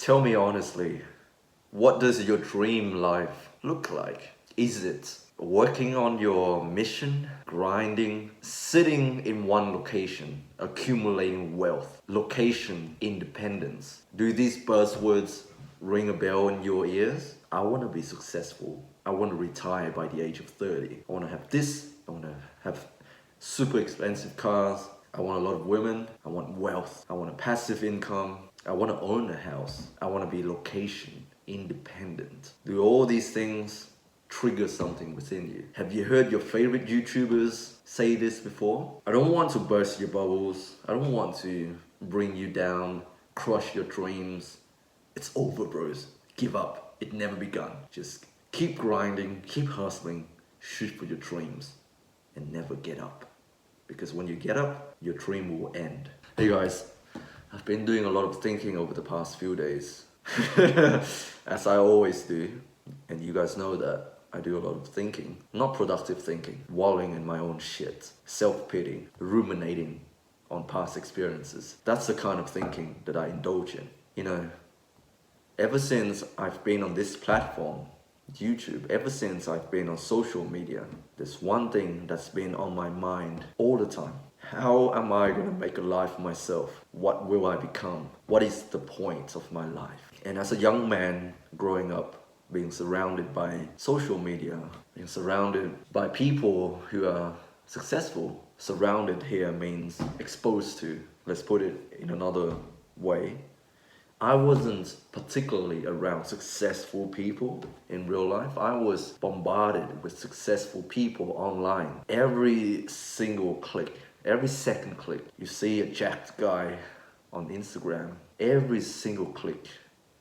Tell me honestly, what does your dream life look like? Is it working on your mission, grinding, sitting in one location, accumulating wealth, location independence? Do these buzzwords ring a bell in your ears? I want to be successful. I want to retire by the age of 30. I want to have this. I want to have super expensive cars. I want a lot of women. I want wealth. I want a passive income. I want to own a house. I want to be location independent. Do all these things trigger something within you? Have you heard your favorite YouTubers say this before? I don't want to burst your bubbles. I don't want to bring you down, crush your dreams. It's over, bros. Give up. It never begun. Just keep grinding, keep hustling, shoot for your dreams, and never get up. Because when you get up, your dream will end. Hey guys, I've been doing a lot of thinking over the past few days. As I always do. And you guys know that I do a lot of thinking. Not productive thinking. Wallowing in my own shit. Self-pity. Ruminating on past experiences. That's the kind of thinking that I indulge in. You know, ever since I've been on this platform, YouTube, ever since I've been on social media, there's one thing that's been on my mind all the time. How am I gonna make a life for myself? What will I become? What is the point of my life? And as a young man growing up, being surrounded by social media, being surrounded by people who are successful, surrounded here means exposed to, let's put it in another way. I wasn't particularly around successful people in real life. I was bombarded with successful people online. Every single click, every second click, you see a jacked guy on Instagram. Every single click,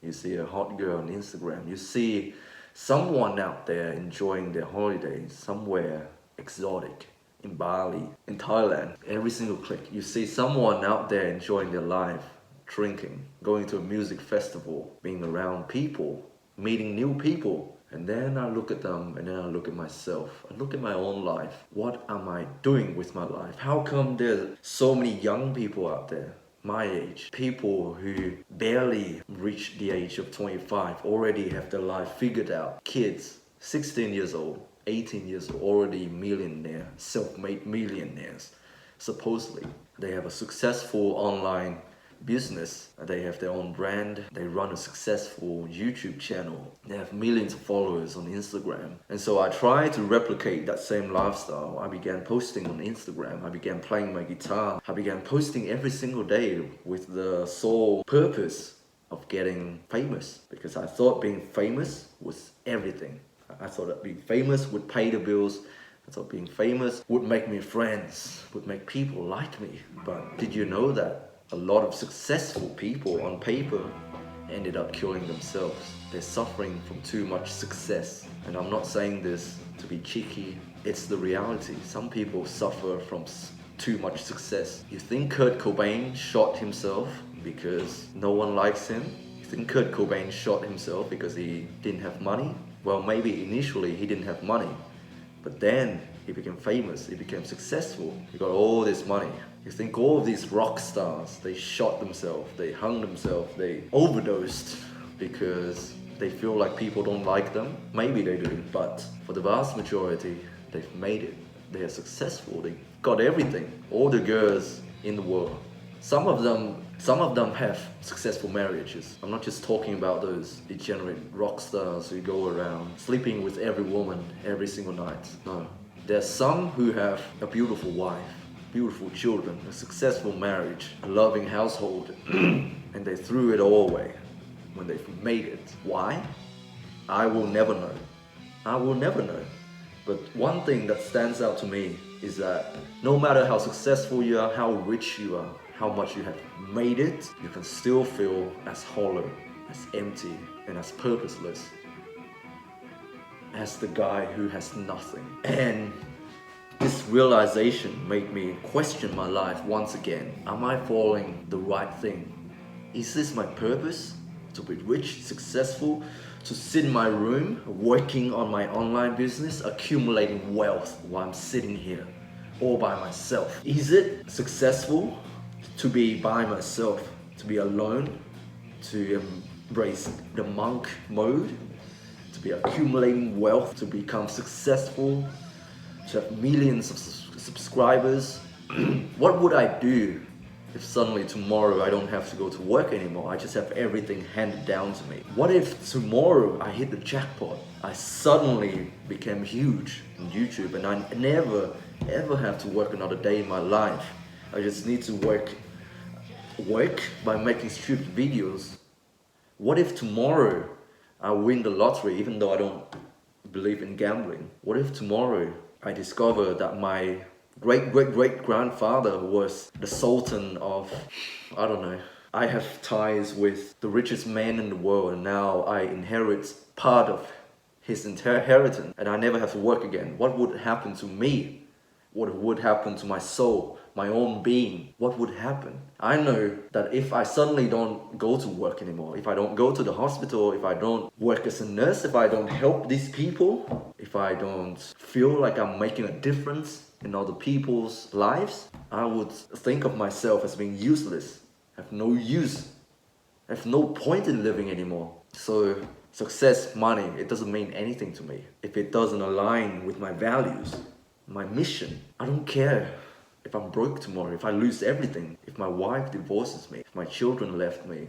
you see a hot girl on Instagram. You see someone out there enjoying their holidays somewhere exotic, in Bali, in Thailand. Every single click, you see someone out there enjoying their life, drinking, going to a music festival, being around people, meeting new people. And then I look at them and then I look at myself. I look at my own life. What am I doing with my life? How come there's so many young people out there, my age, people who barely reach the age of 25, already have their life figured out. Kids, 16 years old, 18 years old, already millionaire, self-made millionaires. Supposedly, they have a successful online business, they have their own brand, they run a successful YouTube channel, they have millions of followers on Instagram. And so I tried to replicate that same lifestyle. I began posting on Instagram, I began playing my guitar, I began posting every single day with the sole purpose of getting famous, because I thought being famous was everything. I thought that being famous would pay the bills. I thought being famous would make me friends, would make people like me. But did you know that a lot of successful people on paper ended up killing themselves? They're suffering from too much success. And I'm not saying this to be cheeky, it's the reality. Some people suffer from too much success. You think Kurt Cobain shot himself because no one likes him? You think Kurt Cobain shot himself because he didn't have money? Well, maybe initially he didn't have money, but then he became famous, he became successful, he got all this money. You think all of these rock stars, they shot themselves, they hung themselves, they overdosed because they feel like people don't like them? Maybe they do, but for the vast majority, they've made it. They are successful, they got everything. All the girls in the world. Some of them have successful marriages. I'm not just talking about those degenerate rock stars who go around sleeping with every woman every single night. No. There's some who have a beautiful wife, beautiful children, a successful marriage, a loving household, and they threw it all away when they've made it. Why? I will never know. I will never know. But one thing that stands out to me is that no matter how successful you are, how rich you are, how much you have made it, you can still feel as hollow, as empty, and as purposeless as the guy who has nothing. And this realization made me question my life once again. Am I following the right thing? Is this my purpose? To be rich, successful, to sit in my room, working on my online business, accumulating wealth while I'm sitting here all by myself? Is it successful to be by myself, to be alone, to embrace the monk mode, to be accumulating wealth, to become successful, to have millions of subscribers. What would I do if suddenly tomorrow I don't have to go to work anymore? I just have everything handed down to me. What if tomorrow I hit the jackpot? I suddenly became huge on YouTube and I never ever have to work another day in my life. I just need to work by making stupid videos. What if tomorrow I win the lottery even though I don't believe in gambling? What if tomorrow I discover that my great-great-great-grandfather was the Sultan of, I don't know. I have ties with the richest man in the world and now I inherit part of his inheritance and I never have to work again. What would happen to me? What would happen to my soul, my own being? What would happen? I know that if I suddenly don't go to work anymore, if I don't go to the hospital, if I don't work as a nurse, if I don't help these people, if I don't feel like I'm making a difference in other people's lives, I would think of myself as being useless, have no use, have no point in living anymore. So success, money, it doesn't mean anything to me if it doesn't align with my values, my mission. I don't care if I'm broke tomorrow, if I lose everything, if my wife divorces me, if my children left me.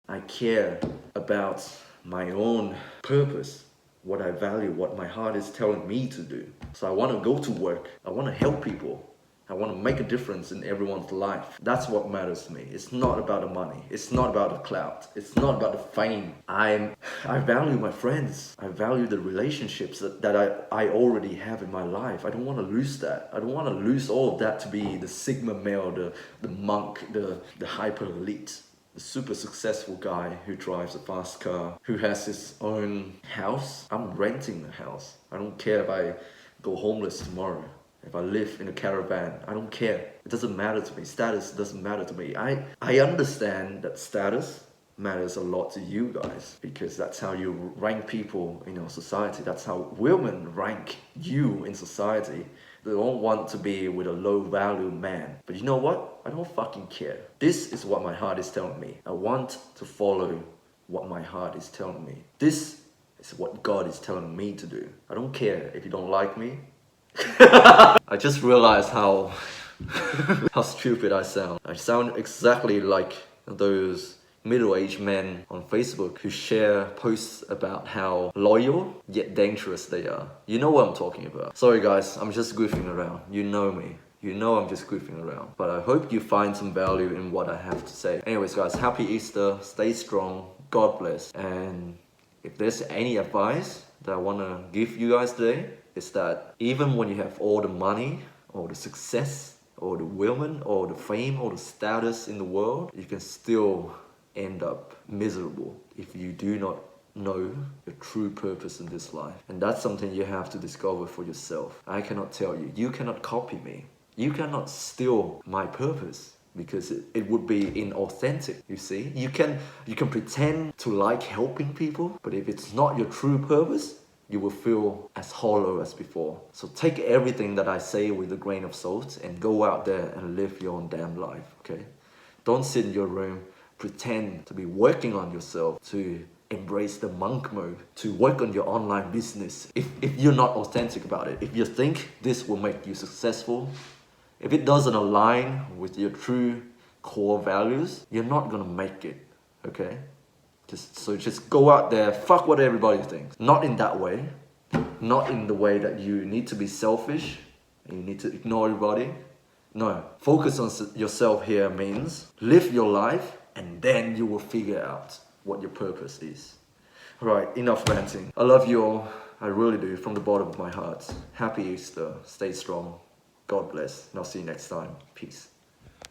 I care about my own purpose, what I value, what my heart is telling me to do. So I want to go to work, I want to help people, I want to make a difference in everyone's life. That's what matters to me. It's not about the money. It's not about the clout. It's not about the fame. I value my friends. I value the relationships that I already have in my life. I don't want to lose that. I don't want to lose all of that to be the Sigma male, the monk, the hyper elite, the super successful guy who drives a fast car, who has his own house. I'm renting the house. I don't care if I go homeless tomorrow. If I live in a caravan, I don't care. It doesn't matter to me. Status doesn't matter to me. I understand that status matters a lot to you guys because that's how you rank people in your society. That's how women rank you in society. They don't want to be with a low value man. But you know what? I don't fucking care. This is what my heart is telling me. I want to follow what my heart is telling me. This is what God is telling me to do. I don't care if you don't like me. I just realized how stupid I sound. I sound exactly like those middle-aged men on Facebook who share posts about how loyal yet dangerous they are. You know what I'm talking about. Sorry guys, I'm just goofing around. You know me. You know I'm just goofing around. But I hope you find some value in what I have to say. Anyways guys, happy Easter. Stay strong. God bless. And if there's any advice that I want to give you guys today, is that even when you have all the money, or the success, or the women, or the fame, or the status in the world, you can still end up miserable if you do not know your true purpose in this life. And that's something you have to discover for yourself. I cannot tell you. You cannot copy me. You cannot steal my purpose because it would be inauthentic, you see? You can pretend to like helping people, but if it's not your true purpose, you will feel as hollow as before. So take everything that I say with a grain of salt and go out there and live your own damn life, okay? Don't sit in your room, pretend to be working on yourself, to embrace the monk mode, to work on your online business. If you're not authentic about it, if you think this will make you successful, if it doesn't align with your true core values, you're not gonna make it, okay? Just go out there, fuck what everybody thinks. Not in that way. Not in the way that you need to be selfish and you need to ignore everybody. No, focus on yourself here means live your life and then you will figure out what your purpose is. Alright, enough ranting. I love you all. I really do, from the bottom of my heart. Happy Easter. Stay strong. God bless. And I'll see you next time. Peace.